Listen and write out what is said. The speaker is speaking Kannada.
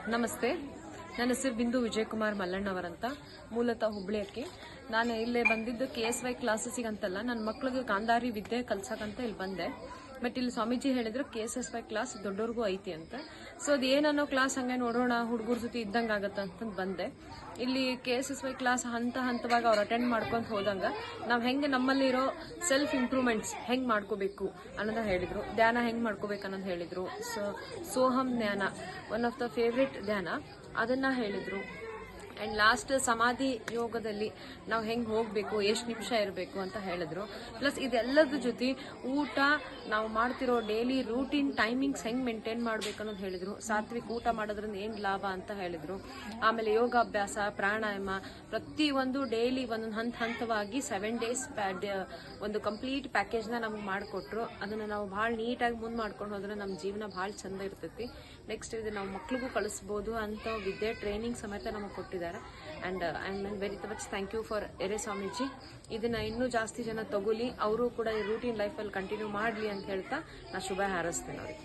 ನಮಸ್ತೆ, ನನ್ನ ಹೆಸರು ಬಿಂದು ವಿಜಯಕುಮಾರ್ ಮಲ್ಲಣ್ಣವರಂತ. ಮೂಲತಃ ಹುಬ್ಳಿಯಕ್ಕೆ. ನಾನು ಇಲ್ಲೇ ಬಂದಿದ್ದು KSY ಕ್ಲಾಸಸ್ಸಿಗೆ ಅಂತಲ್ಲ, ನನ್ನ ಮಕ್ಳಿಗೆ ಗಾಂಧಾರಿ ವಿದ್ಯೆ ಕಲ್ಸಕ್ಕಂತ ಇಲ್ಲಿ ಬಂದೆ. ಬಟ್ ಇಲ್ಲಿ ಸ್ವಾಮೀಜಿ ಹೇಳಿದ್ರು KSSY ಕ್ಲಾಸ್ ದೊಡ್ಡವ್ರಿಗೂ ಐತಿ ಅಂತ. ಸೊ ಅದು ಏನನ್ನೋ ಕ್ಲಾಸ್ ಹಂಗೆ ನೋಡೋಣ, ಹುಡುಗರ ಜೊತೆ ಇದ್ದಂಗೆ ಆಗತ್ತೆ ಅಂತಂದು ಬಂದೆ. ಇಲ್ಲಿ KSSY ಕ್ಲಾಸ್ ಹಂತವಾಗಿ ಅವ್ರು ಅಟೆಂಡ್ ಮಾಡ್ಕೊಂತ ಹೋದಂಗ ನಾವು ಹೆಂಗೆ ನಮ್ಮಲ್ಲಿರೋ ಸೆಲ್ಫ್ ಇಂಪ್ರೂವ್ಮೆಂಟ್ಸ್ ಹೆಂಗೆ ಮಾಡ್ಕೋಬೇಕು ಅನ್ನೋದನ್ನ ಹೇಳಿದ್ರು. ಧ್ಯಾನ ಹೆಂಗೆ ಮಾಡ್ಕೋಬೇಕು ಅನ್ನೋದು ಹೇಳಿದ್ರು. ಸೋಹಂ ಧ್ಯಾನ, ಒನ್ ಆಫ್ ದ ಫೇವ್ರೆಟ್ ಧ್ಯಾನ, ಅದನ್ನ ಹೇಳಿದ್ರು. ಆ್ಯಂಡ್ ಲಾಸ್ಟ್ ಸಮಾಧಿ ಯೋಗದಲ್ಲಿ ನಾವು ಹೆಂಗೆ ಹೋಗಬೇಕು, ಎಷ್ಟು ನಿಮಿಷ ಇರಬೇಕು ಅಂತ ಹೇಳಿದ್ರು. ಪ್ಲಸ್ ಇದೆಲ್ಲದ್ರ ಜೊತೆ ಊಟ, ನಾವು ಮಾಡ್ತಿರೋ ಡೈಲಿ ರೂಟೀನ್ ಟೈಮಿಂಗ್ಸ್ ಹೆಂಗೆ ಮೇಂಟೈನ್ ಮಾಡ್ಬೇಕು ಅನ್ನೋದು ಹೇಳಿದ್ರು. ಸಾತ್ವಿಕ ಊಟ ಮಾಡೋದ್ರಿಂದ ಏನು ಲಾಭ ಅಂತ ಹೇಳಿದ್ರು. ಆಮೇಲೆ ಯೋಗಾಭ್ಯಾಸ, ಪ್ರಾಣಾಯಾಮ, ಪ್ರತಿಯೊಂದು ಡೈಲಿ ಒಂದೊಂದು ಹಂತವಾಗಿ 7 days ಒಂದು ಕಂಪ್ಲೀಟ್ ಪ್ಯಾಕೇಜ್ನ ನಮ್ಗೆ ಮಾಡಿಕೊಟ್ರು. ಅದನ್ನು ನಾವು ಭಾಳ ನೀಟಾಗಿ ಮುಂದೆ ಮಾಡ್ಕೊಂಡು ಹೋದ್ರೆ ನಮ್ಮ ಜೀವನ ಭಾಳ ಚಂದ ಇರ್ತೈತಿ. ನೆಕ್ಸ್ಟ್ ಇದು ನಾವು ಮಕ್ಳಿಗೂ ಕಳಿಸ್ಬೋದು ಅಂತ ವಿದ್ಯೆ ಟ್ರೈನಿಂಗ್ ಸಮೇತ ನಮಗೆ ಕೊಟ್ಟಿದ್ದಾರೆ. And I am very much thank you for ಎರೆ ಸ್ವಾಮೀಜಿ. ಇದನ್ನ ಇನ್ನೂ ಜಾಸ್ತಿ ಜನ ತಗೊಳ್ಳಿ, ಅವರು ಕೂಡ ಈ ರೂಟೀನ್ ಲೈಫಲ್ಲಿ ಕಂಟಿನ್ಯೂ ಮಾಡಲಿ ಅಂತ ಹೇಳ್ತಾ ನಾ ಶುಭ ಹಾರೈಸ್ತೇನೆ ಅವ್ರಿಗೆ.